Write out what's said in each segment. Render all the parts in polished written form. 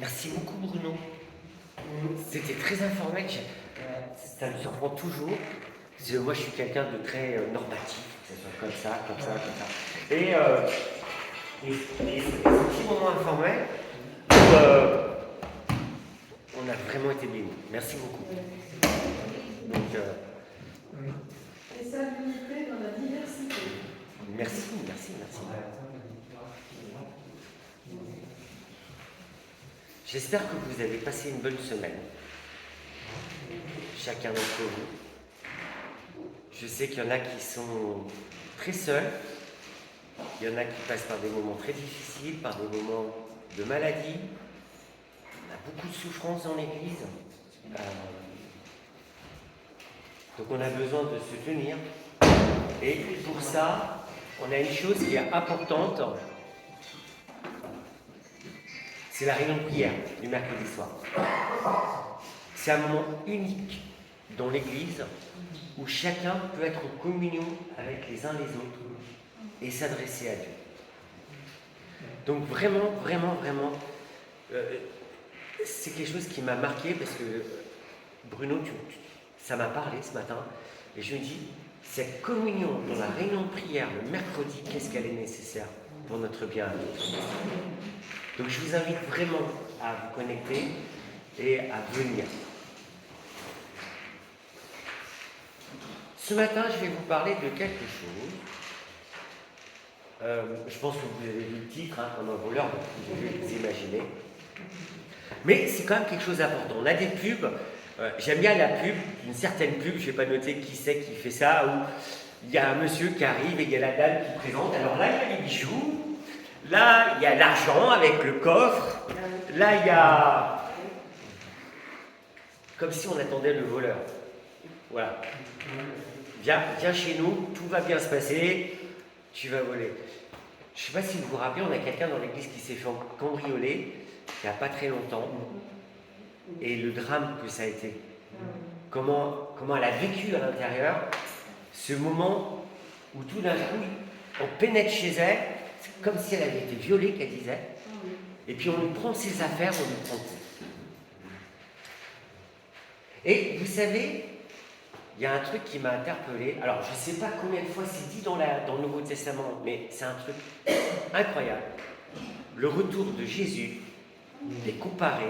Merci beaucoup Bruno. C'était très informel. Ça me surprend toujours. Parce que moi je suis quelqu'un de très normatif, que ce soit comme ça, comme ça, comme ça. Et ce petit moment informel où on a vraiment été bénis. Merci beaucoup. Donc, et sa unité dans la diversité. merci, merci, merci. J'espère que vous avez passé une bonne semaine, chacun d'entre vous. Je sais qu'il y en a qui sont très seuls, il y en a qui passent par des moments très difficiles, par des moments de maladie. On a beaucoup de souffrances dans l'Église. Donc on a besoin de se tenir. Et pour ça, on a une chose qui est importante, c'est la réunion de prière du mercredi soir. C'est un moment unique dans l'Église où chacun peut être en communion avec les uns les autres et s'adresser à Dieu. Donc vraiment, vraiment, vraiment, c'est quelque chose qui m'a marqué parce que Bruno, ça m'a parlé ce matin et je me dis, cette communion dans la réunion de prière le mercredi, qu'est-ce qu'elle est nécessaire pour notre bien à tous. Donc je vous invite vraiment à vous connecter et à venir. Ce matin, je vais vous parler de quelque chose. Je pense que vous avez vu le titre, comme un voleur, donc vous devez vous imaginer. Mais c'est quand même quelque chose d'important. On a des pubs, j'aime bien la pub, une certaine pub, je ne vais pas noter qui c'est qui fait ça, où il y a un monsieur qui arrive et il y a la dame qui présente. Alors là, il y a les bijoux, là, il y a l'argent avec le coffre, là, il y a... Comme si on attendait le voleur. Voilà. Viens chez nous, tout va bien se passer, tu vas voler. Je ne sais pas si vous vous rappelez, on a quelqu'un dans l'église qui s'est fait cambrioler il n'y a pas très longtemps. Et le drame que ça a été. Comment elle a vécu à l'intérieur ce moment où tout d'un coup, on pénètre chez elle, c'est comme si elle avait été violée, qu'elle disait. Et puis on lui prend ses affaires, on lui prend tout. Et vous savez, il y a un truc qui m'a interpellé. Alors, je ne sais pas combien de fois c'est dit dans le Nouveau Testament, mais c'est un truc incroyable. Le retour de Jésus est comparé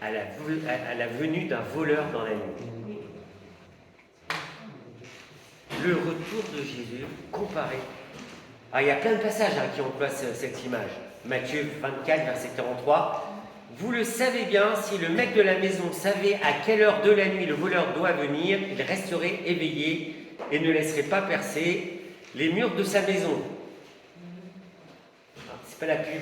à la venue d'un voleur dans la nuit. Le retour de Jésus comparé. Ah, il y a plein de passages qui emploient cette image. Matthieu 24, verset 43. Vous le savez bien, si le maître de la maison savait à quelle heure de la nuit le voleur doit venir, il resterait éveillé et ne laisserait pas percer les murs de sa maison. C'est pas la pub.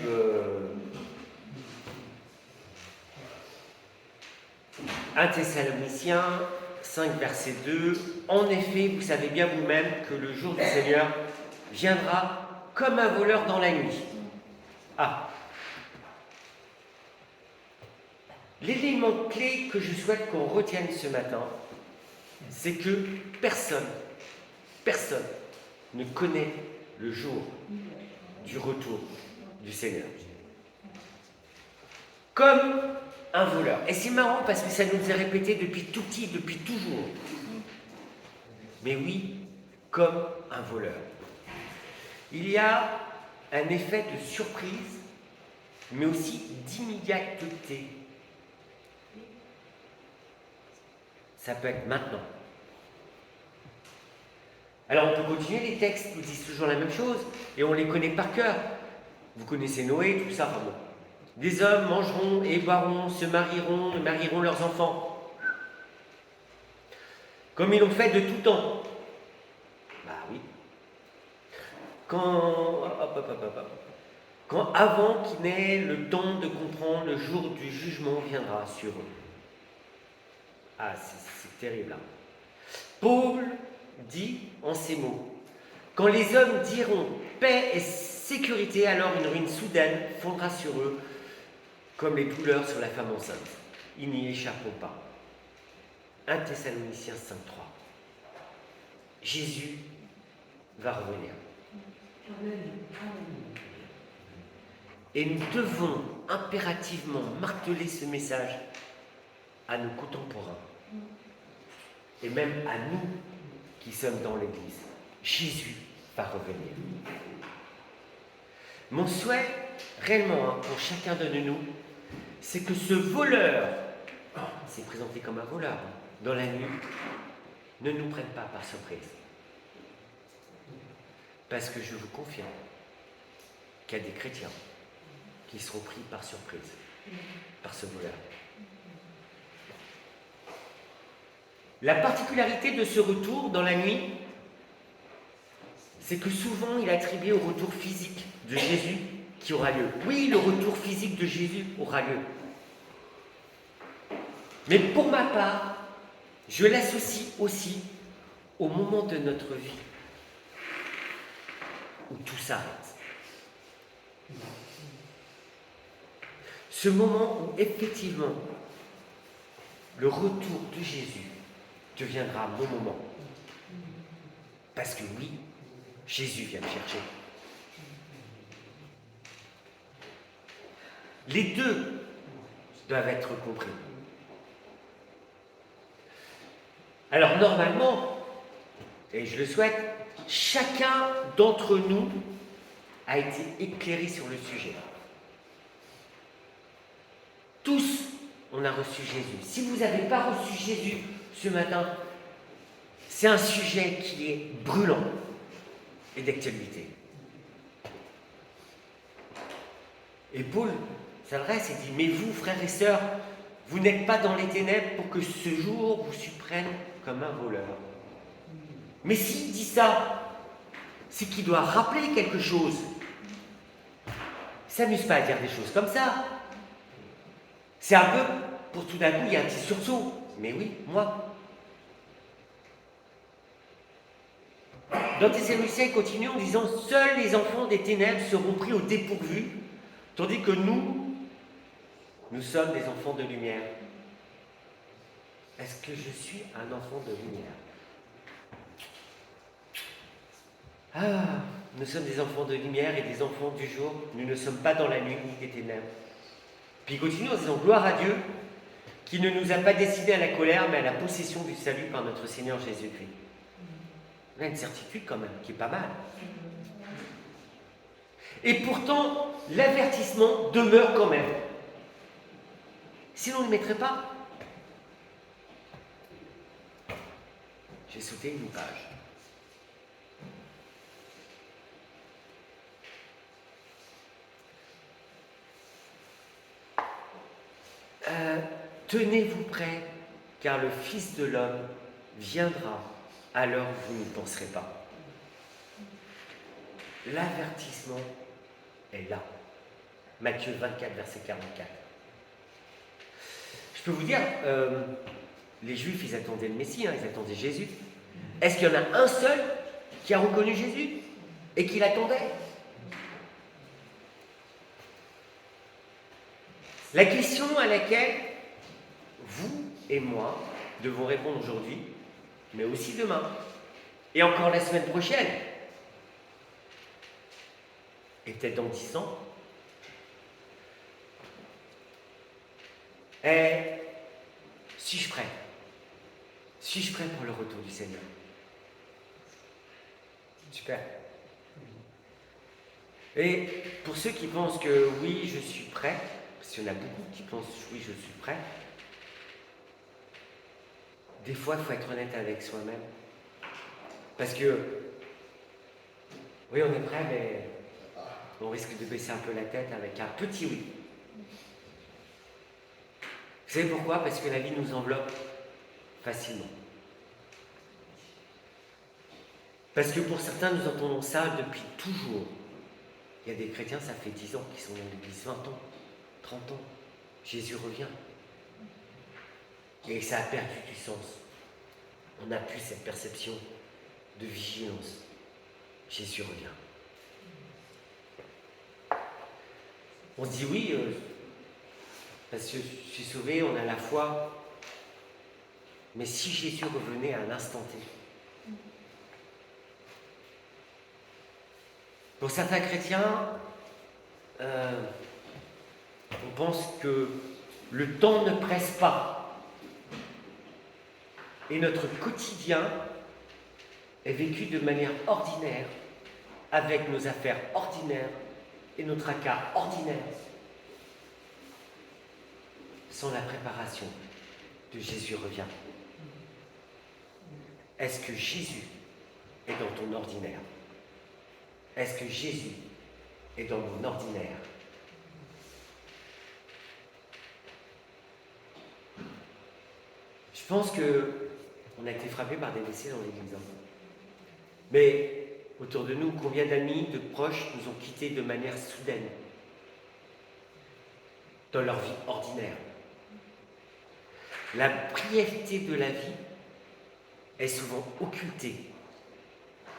1 Thessaloniciens 5, verset 2. En effet, vous savez bien vous-même que le jour du Seigneur viendra comme un voleur dans la nuit. Ah. L'élément clé que je souhaite qu'on retienne ce matin, c'est que personne ne connaît le jour du retour du Seigneur. Comme un voleur. Et c'est marrant parce que ça nous est répété depuis tout petit, depuis toujours. Mais oui, comme un voleur. Il y a un effet de surprise, mais aussi d'immédiateté. Ça peut être maintenant. Alors on peut continuer, les textes nous disent toujours la même chose, et on les connaît par cœur. Vous connaissez Noé, tout ça, enfin bon. Des hommes mangeront et boiront, se marieront et marieront leurs enfants. Comme ils l'ont fait de tout temps. Bah oui. Quand avant qu'il n'ait le temps de comprendre, le jour du jugement viendra sur eux. Ah, c'est terrible. Paul dit en ces mots, quand les hommes diront paix et sécurité, alors une ruine soudaine fondra sur eux comme les douleurs sur la femme enceinte. Ils n'y échapperont pas. 1 Thessaloniciens 5.3. Jésus va revenir. Et nous devons impérativement marteler ce message à nos contemporains. Et même à nous qui sommes dans l'Église. Jésus va revenir. Mon souhait, réellement, pour chacun de nous, c'est que ce voleur, c'est présenté comme un voleur, dans la nuit, ne nous prenne pas par surprise. Parce que je vous confirme qu'il y a des chrétiens qui seront pris par surprise, par ce voleur. La particularité de ce retour dans la nuit, c'est que souvent il est attribué au retour physique de Jésus qui aura lieu. Oui, le retour physique de Jésus aura lieu. Mais pour ma part, je l'associe aussi au moment de notre vie où tout s'arrête. Ce moment où effectivement le retour de Jésus deviendra mon moment. Parce que oui, Jésus vient me chercher. Les deux doivent être compris. Alors normalement, et je le souhaite, chacun d'entre nous a été éclairé sur le sujet. Tous, on a reçu Jésus. Si vous n'avez pas reçu Jésus ce matin, c'est un sujet qui est brûlant et d'actualité. Et Paul s'adresse et dit, mais vous, frères et sœurs, vous n'êtes pas dans les ténèbres pour que ce jour vous surprenne comme un voleur. Mais s'il dit ça, c'est qu'il doit rappeler quelque chose. Il ne s'amuse pas à dire des choses comme ça. C'est un peu, pour tout d'un coup, il y a un petit sursaut. Mais oui, moi. Dans Thessaloniciens, il continue en disant « Seuls les enfants des ténèbres seront pris au dépourvu, tandis que nous sommes des enfants de lumière. » Est-ce que je suis un enfant de lumière? Ah, nous sommes des enfants de lumière et des enfants du jour. Nous ne sommes pas dans la nuit ni des ténèbres. Puis il continue en disant « Gloire à Dieu, qui ne nous a pas décidés à la colère, mais à la possession du salut par notre Seigneur Jésus-Christ. » On a une certitude quand même, qui est pas mal. Et pourtant, l'avertissement demeure quand même. Sinon, on ne le mettrait pas. J'ai sauté une page. Tenez-vous prêts, car le Fils de l'homme viendra à l'heure où vous n'y penserez pas. L'avertissement est là. Matthieu 24, verset 44. Je peux vous dire, les Juifs, ils attendaient le Messie, ils attendaient Jésus. Est-ce qu'il y en a un seul qui a reconnu Jésus et qui l'attendait? La question à laquelle vous et moi devons répondre aujourd'hui, mais aussi demain, et encore la semaine prochaine, et peut-être dans 10 ans, est: suis-je prêt? Suis-je prêt pour le retour du Seigneur? Super. Et pour ceux qui pensent que oui, je suis prêt, parce qu'il y en a beaucoup qui pensent oui, je suis prêt, des fois, il faut être honnête avec soi-même. Parce que, oui, on est prêt, mais on risque de baisser un peu la tête avec un petit oui. Vous savez pourquoi? Parce que la vie nous enveloppe facilement. Parce que pour certains, nous entendons ça depuis toujours. Il y a des chrétiens, ça fait 10 ans, qui sont dans l'église, 20 ans, 30 ans. Jésus revient. Et ça a perdu du sens. On n'a plus cette perception de vigilance. Jésus revient. On se dit oui, parce que je suis sauvé, on a la foi. Mais si Jésus revenait à un instant T, pour certains chrétiens, on pense que le temps ne presse pas. Et notre quotidien est vécu de manière ordinaire, avec nos affaires ordinaires et nos tracas ordinaires, sans la préparation de Jésus revient. Est-ce que Jésus est dans ton ordinaire? Est-ce que Jésus est dans mon ordinaire? Je pense qu'on a été frappé par des décès dans l'Église. Mais autour de nous, combien d'amis, de proches nous ont quittés de manière soudaine dans leur vie ordinaire? La brièveté de la vie est souvent occultée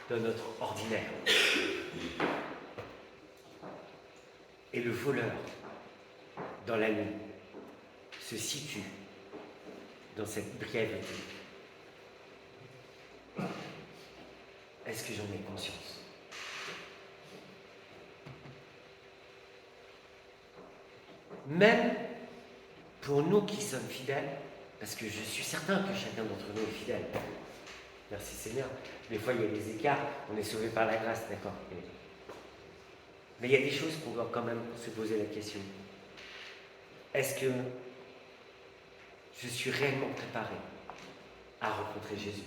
dans notre ordinaire. Et le voleur, dans la nuit, se situe dans cette brièveté. Est-ce que j'en ai conscience? Même pour nous qui sommes fidèles, parce que je suis certain que chacun d'entre nous est fidèle. Merci Seigneur. Des fois, il y a des écarts, on est sauvé par la grâce, d'accord. Mais il y a des choses qu'on doit quand même se poser la question. Est-ce que je suis réellement préparé à rencontrer Jésus?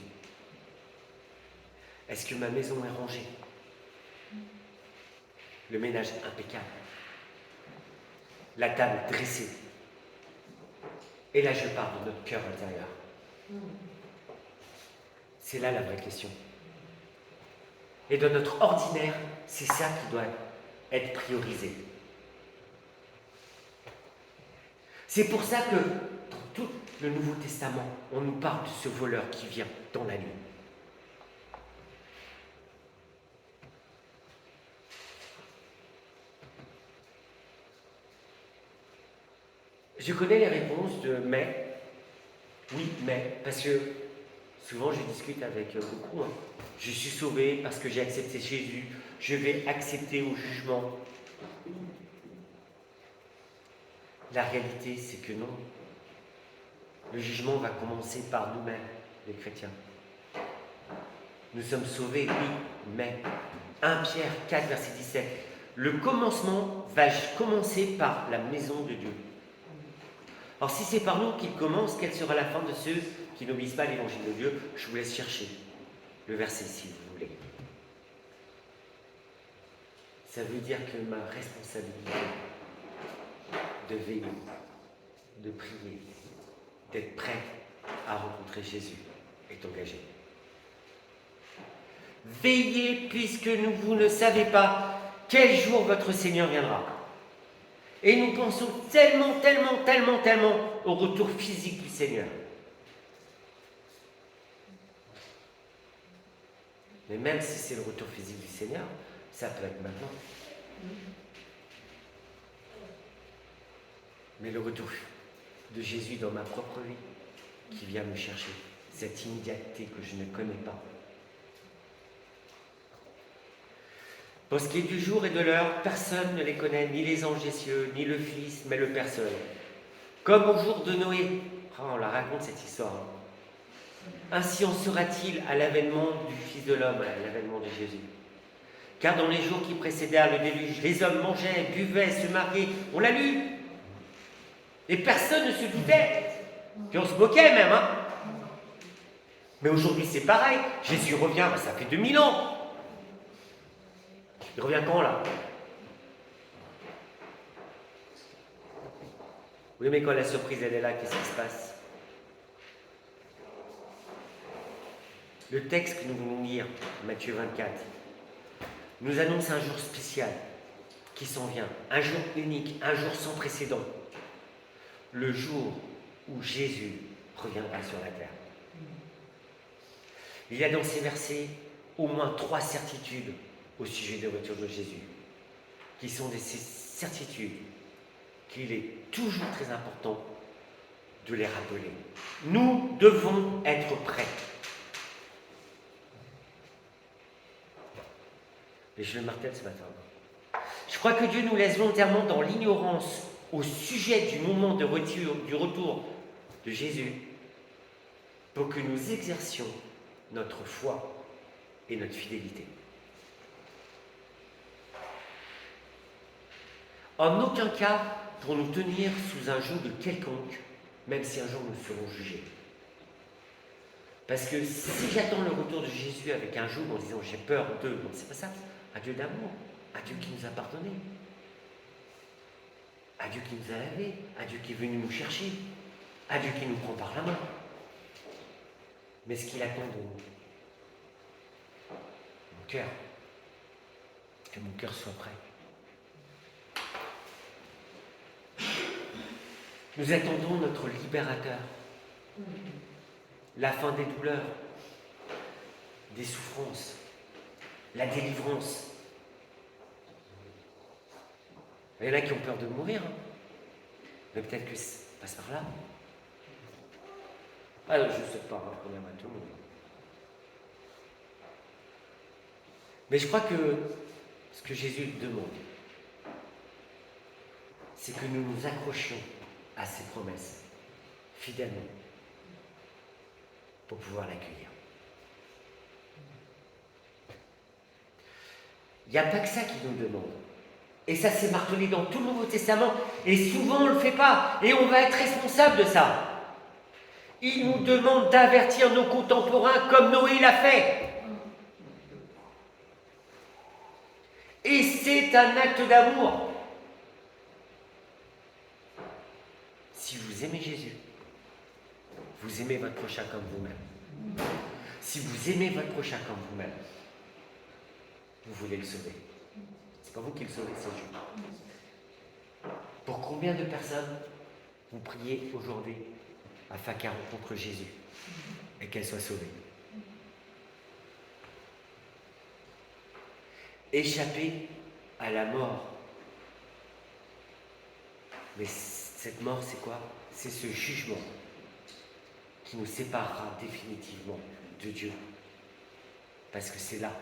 Est-ce que ma maison est rangée? Le ménage impeccable? La table dressée? Et là, je parle de notre cœur intérieur. C'est là la vraie question. Et dans notre ordinaire, c'est ça qui doit être priorisé. C'est pour ça que dans tout le Nouveau Testament, on nous parle de ce voleur qui vient dans la nuit. Je connais les réponses de mais. Oui, mais. Parce que souvent je discute avec beaucoup. Je suis sauvé parce que j'ai accepté Jésus. Je vais accepter au jugement. La réalité, c'est que non. Le jugement va commencer par nous-mêmes, les chrétiens. Nous sommes sauvés, oui, mais 1 Pierre 4, verset 17. Le commencement va commencer par la maison de Dieu. Alors si c'est par nous qu'il commence, quelle sera la fin de ceux qui n'obéissent pas à l'évangile de Dieu? Je vous laisse chercher le verset si vous voulez. Ça veut dire que ma responsabilité de veiller, de prier, d'être prêt à rencontrer Jésus est engagée. Veillez puisque vous ne savez pas quel jour votre Seigneur viendra. Et nous pensons tellement au retour physique du Seigneur. Mais même si c'est le retour physique du Seigneur, ça peut être maintenant. Mais le retour de Jésus dans ma propre vie, qui vient me chercher, cette immédiateté que je ne connais pas. Pour ce qui est du jour et de l'heure, personne ne les connaît, ni les anges des cieux, ni le Fils, mais le Père seul. Comme au jour de Noé. On la raconte cette histoire. Ainsi en sera-t-il à l'avènement du Fils de l'homme, à l'avènement de Jésus. Car dans les jours qui précédèrent le déluge, les hommes mangeaient, buvaient, se mariaient. On l'a lu. Et personne ne se doutait. Puis on se moquait même. Mais aujourd'hui c'est pareil. Jésus revient, ça fait 2000 ans. Il revient quand là? Oui, mais quand la surprise elle est là, qu'est-ce qui se passe? Le texte que nous voulons lire, Matthieu 24, nous annonce un jour spécial qui s'en vient, un jour unique, un jour sans précédent, le jour où Jésus reviendra sur la terre. Il y a dans ces versets au moins 3 certitudes au sujet de retour de Jésus, qui sont des certitudes qu'il est toujours très important de les rappeler. Nous devons être prêts. Et je le martèle ce matin. Je Je crois que Dieu nous laisse volontairement dans l'ignorance au sujet du moment du retour de Jésus pour que nous exercions notre foi et notre fidélité. En aucun cas pour nous tenir sous un joug quelconque, même si un jour nous serons jugés. Parce que si j'attends le retour de Jésus avec un joug en disant j'ai peur d'eux, non, c'est pas ça. Un Dieu d'amour, un Dieu qui nous a pardonné, un Dieu qui nous a lavés, un Dieu qui est venu nous chercher, un Dieu qui nous prend par la main. Mais ce qu'il attend de nous, mon cœur, que mon cœur soit prêt. Nous attendons notre libérateur, la fin des douleurs, des souffrances, la délivrance. Il y en a qui ont peur de mourir, hein. Mais peut-être que ça passe par là. Alors, je ne souhaite pas avoir un problème à tout le monde. Mais je crois que ce que Jésus demande, c'est que nous nous accrochions à ses promesses, fidèlement, pour pouvoir l'accueillir. Il n'y a pas que ça qu'il nous demande. Et ça s'est martelé dans tout le Nouveau Testament, et souvent on ne le fait pas, et on va être responsable de ça. Il nous demande d'avertir nos contemporains comme Noé l'a fait. Et c'est un acte d'amour. Si vous aimez Jésus, vous aimez votre prochain comme vous-même. Si vous aimez votre prochain comme vous-même, vous voulez le sauver. C'est pas vous qui le sauvez, c'est Dieu. Pour combien de personnes vous priez aujourd'hui afin qu'elles rencontrent Jésus et qu'elles soient sauvées? Échapper à la mort. Mais cette mort, c'est quoi? C'est ce jugement qui nous séparera définitivement de Dieu. Parce que c'est là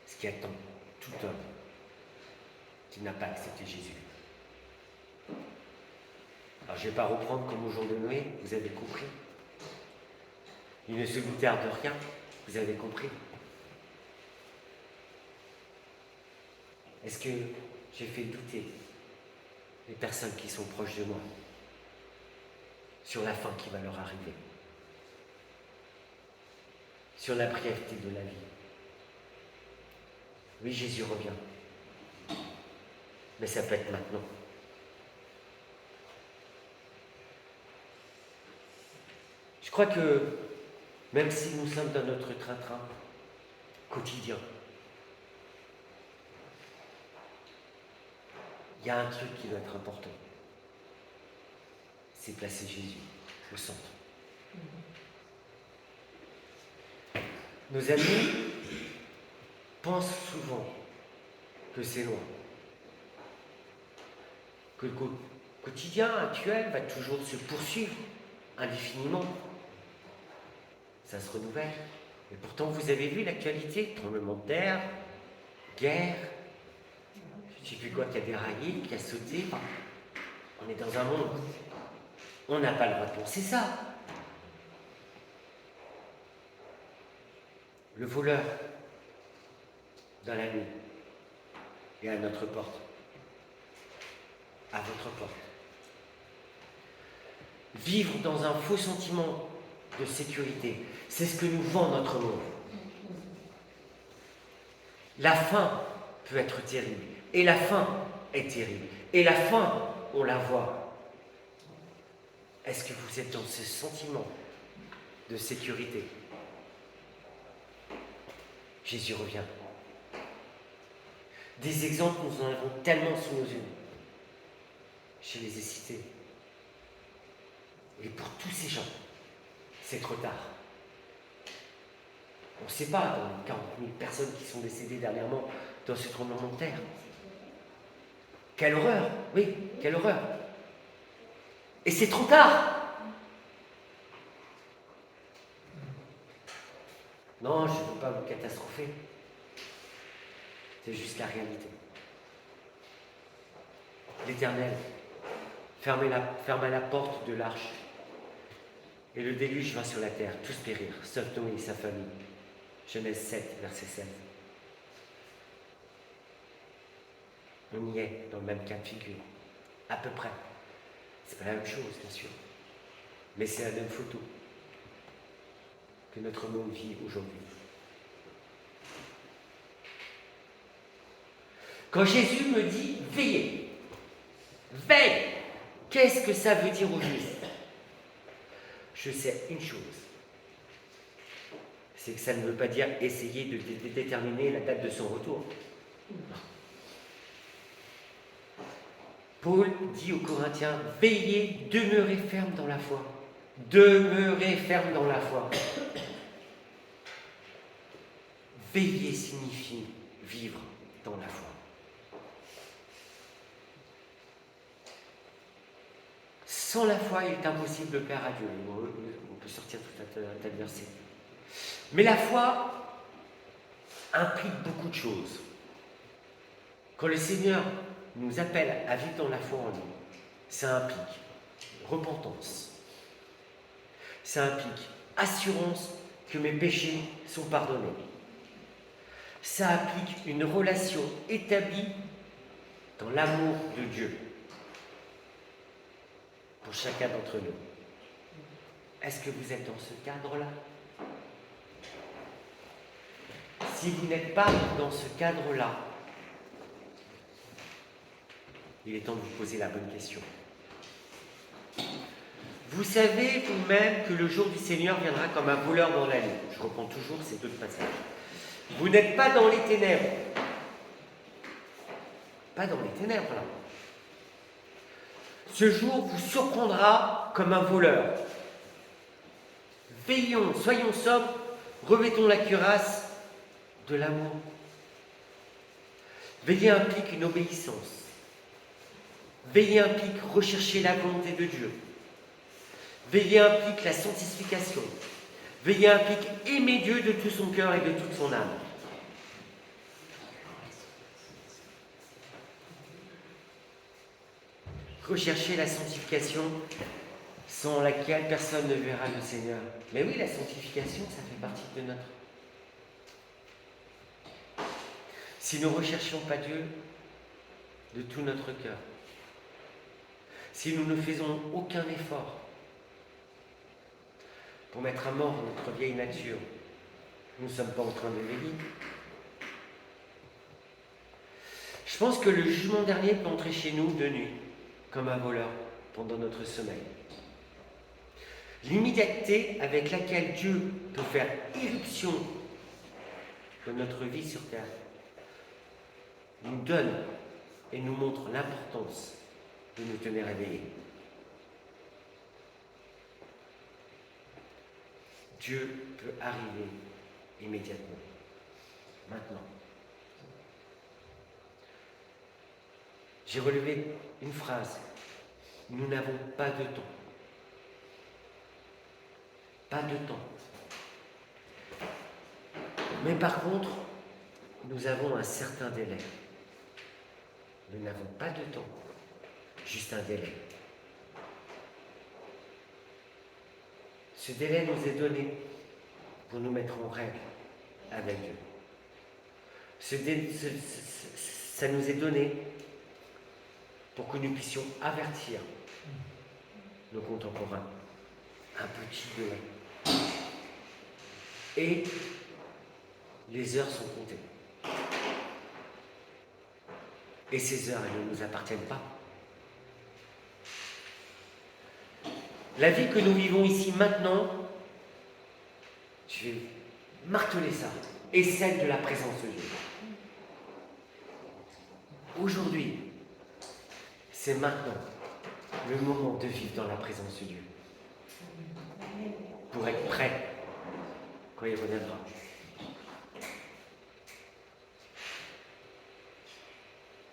ce qui attend tout homme qui n'a pas accepté Jésus. Alors je ne vais pas reprendre comme au jour de Noé, vous avez compris. Ils ne se doutèrent de rien, vous avez compris. Est-ce que j'ai fait douter les personnes qui sont proches de moi sur la fin qui va leur arriver, sur la brièveté de la vie? Oui, Jésus revient, mais ça peut être maintenant. Je crois que même si nous sommes dans notre train-train quotidien, il y a un truc qui doit être important. C'est placer Jésus au centre. Nos amis pensent souvent que c'est loin, que le quotidien actuel va toujours se poursuivre indéfiniment. Ça se renouvelle. Et pourtant, vous avez vu l'actualité, tremblement de terre, guerre, je ne sais plus quoi qui a déraillé, qui a sauté. On est dans un monde. On n'a pas le droit de penser ça. Le voleur, dans la nuit, est à notre porte. À votre porte. Vivre dans un faux sentiment de sécurité, c'est ce que nous vend notre monde. La fin peut être terrible. Et la fin est terrible. Et la fin, on la voit. Est-ce que vous êtes dans ce sentiment de sécurité? Jésus revient. Des exemples, nous en avons tellement sous nos yeux. Je les ai cités. Et pour tous ces gens, c'est trop tard. On ne sait pas, dans les 40 000 personnes qui sont décédées dernièrement dans ce tremblement de terre. Quelle horreur! Oui, quelle horreur! Et c'est trop tard! Non, je ne veux pas vous catastropher. C'est juste la réalité. l'Éternel ferma la porte de l'arche. Et le déluge vint sur la terre, tous périrent, sauf Noé et sa famille. Genèse 7, verset 7. On y est dans le même cas de figure, à peu près. C'est pas la même chose, bien sûr, mais c'est la même photo que notre monde vit aujourd'hui. Quand Jésus me dit « veillez »,« veille », qu'est-ce que ça veut dire au juste? Je sais une chose, c'est que ça ne veut pas dire essayer de déterminer la date de son retour. Non. Paul dit aux Corinthiens, veillez, demeurez ferme dans la foi. Demeurez ferme dans la foi. Veiller signifie vivre dans la foi. Sans la foi, il est impossible de plaire à Dieu. On peut sortir tout un tas de versets. Mais la foi implique beaucoup de choses. Quand le Seigneur nous appelle à vivre dans la foi en lui, ça implique repentance. Ça implique assurance que mes péchés sont pardonnés. Ça implique une relation établie dans l'amour de Dieu pour chacun d'entre nous. Est-ce que vous êtes dans ce cadre-là? Si vous n'êtes pas dans ce cadre-là, il est temps de vous poser la bonne question. Vous savez vous-même que le jour du Seigneur viendra comme un voleur dans la nuit. Je reprends toujours ces deux passages. Vous n'êtes pas dans les ténèbres. Pas dans les ténèbres, là. Ce jour vous surprendra comme un voleur. Veillons, soyons sobres, revêtons la cuirasse de l'amour. Veiller implique une obéissance. Veiller implique rechercher la volonté de Dieu. Veiller implique la sanctification. Veiller implique aimer Dieu de tout son cœur et de toute son âme. Rechercher la sanctification sans laquelle personne ne verra le Seigneur. Mais oui, la sanctification, ça fait partie de notre... Si nous ne recherchions pas Dieu de tout notre cœur, si nous ne faisons aucun effort pour mettre à mort notre vieille nature, nous ne sommes pas en train de veiller. Je pense que le jugement dernier peut entrer chez nous de nuit, comme un voleur, pendant notre sommeil. L'immédiateté avec laquelle Dieu peut faire irruption de notre vie sur terre nous donne et nous montre l'importance de nous tenir éveillés. Dieu peut arriver immédiatement, maintenant. J'ai relevé une phrase. Nous n'avons pas de temps. Pas de temps. Mais par contre, nous avons un certain délai. Nous n'avons pas de temps, juste un délai. Ce délai nous est donné pour nous mettre en règle avec Dieu. Ça nous est donné pour que nous puissions avertir nos contemporains. Un petit délai. Et les heures sont comptées. Et ces heures, elles ne nous appartiennent pas. La vie que nous vivons ici maintenant, je vais marteler ça, est celle de la présence de Dieu. Aujourd'hui, c'est maintenant le moment de vivre dans la présence de Dieu. Pour être prêt quand il reviendra.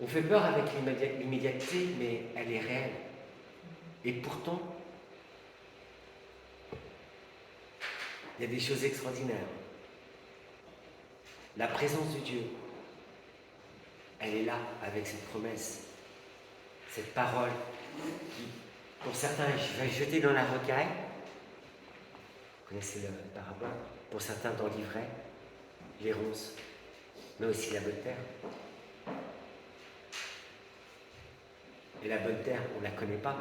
On fait peur avec l'immédiateté, mais elle est réelle. Et pourtant, il y a des choses extraordinaires. La présence de Dieu, elle est là avec cette promesse. Cette parole qui, pour certains, je vais jeter dans la rocaille. Vous connaissez le parabole? Pour certains, dans l'ivraie, les ronces, mais aussi la bonne terre. Et la bonne terre, on ne la connaît pas.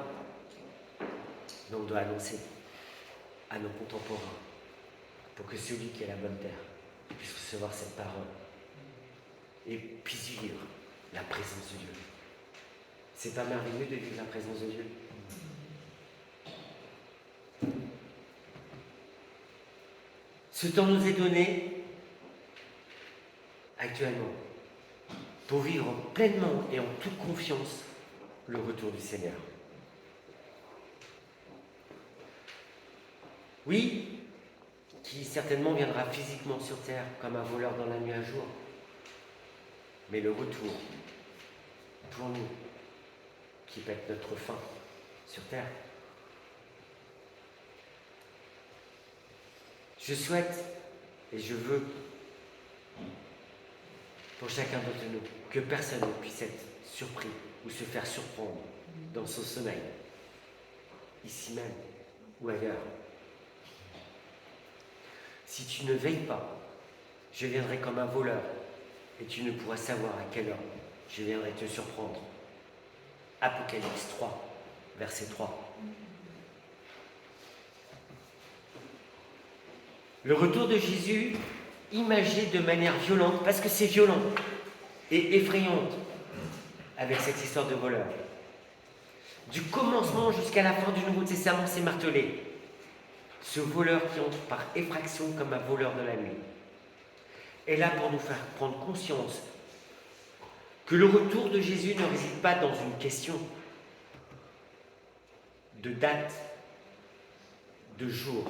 Mais on doit annoncer à nos contemporains pour que celui qui a la bonne terre puisse recevoir cette parole et puisse vivre la présence de Dieu. C'est pas merveilleux de vivre la présence de Dieu? Ce temps nous est donné actuellement pour vivre pleinement et en toute confiance le retour du Seigneur. Oui, qui certainement viendra physiquement sur terre comme un voleur dans la nuit un jour, mais le retour pour nous qui peut être notre fin sur terre. Je souhaite et je veux pour chacun d'entre nous que personne ne puisse être surpris ou se faire surprendre dans son sommeil, ici même ou ailleurs. Si tu ne veilles pas, je viendrai comme un voleur et tu ne pourras savoir à quelle heure je viendrai te surprendre. Apocalypse 3, verset 3. Le retour de Jésus, imagé de manière violente, parce que c'est violent et effrayante, avec cette histoire de voleur. Du commencement jusqu'à la fin du Nouveau Testament, c'est martelé. Ce voleur qui entre par effraction comme un voleur de la nuit est là pour nous faire prendre conscience que le retour de Jésus ne réside pas dans une question de date, de jour,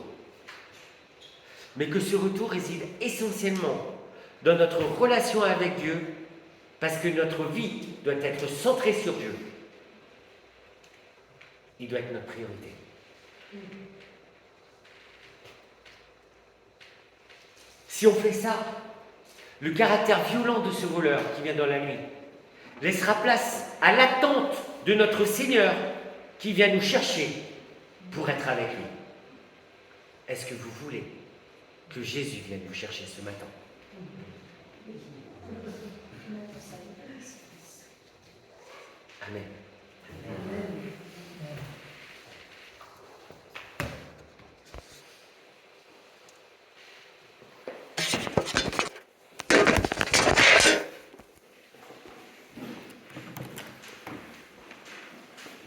mais que ce retour réside essentiellement dans notre relation avec Dieu, parce que notre vie doit être centrée sur Dieu. Il doit être notre priorité. Si on fait ça, le caractère violent de ce voleur qui vient dans la nuit laissera place à l'attente de notre Seigneur qui vient nous chercher pour être avec lui. Est-ce que vous voulez que Jésus vienne vous chercher ce matin? Amen.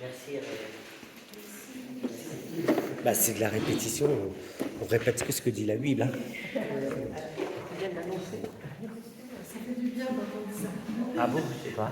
Merci. C'est de la répétition. On répète que ce que dit la Bible. Ça fait du bien d'entendre ça. Ah bon, je sais pas.